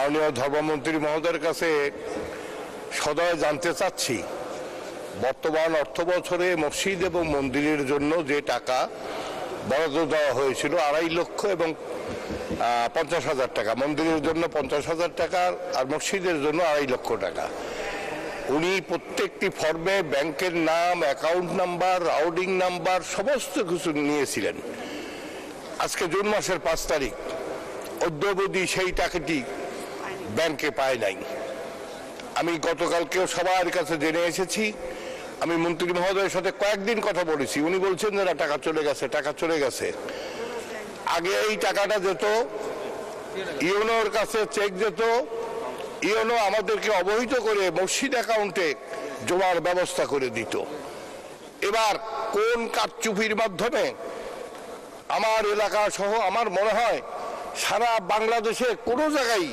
মাননীয় ধর্মমন্ত্রী মহোদয়ের কাছে সদয় জানতে চাচ্ছি, বর্তমান অর্থ বছরে মসজিদ এবং মন্দিরের জন্য যে টাকা বরাদ্দ দেওয়া হয়েছিল 2.5 লক্ষ এবং 50,000 টাকা, মন্দিরের জন্য 50,000 টাকা আর মসজিদের জন্য 2.5 লক্ষ টাকা, উনি প্রত্যেকটি ফর্মে ব্যাংকের নাম, অ্যাকাউন্ট নাম্বার, রাউডিং নাম্বার সমস্ত কিছু নিয়েছিলেন। আজকে জুন মাসের 5 তারিখ, অদ্যাবধি সেই টাকাটি ব্যাংকে পায় নাই। আমি গতকালকেও সবার কাছে জেনে এসেছি, আমি মন্ত্রী মহোদয়ের সাথে কয়েকদিন কথা বলেছি, উনি বলছেন যে না, টাকা চলে গেছে, টাকা চলে গেছে। আগে এই টাকাটা যেত ইউনোর কাছে, চেক যেত, ইউনো আমাদেরকে অবহিত করে মসজিদ অ্যাকাউন্টে জমার ব্যবস্থা করে দিত। এবার কোন কারচুপির মাধ্যমে আমার এলাকা সহ আমার মনে হয় সারা বাংলাদেশে কোনো জায়গায়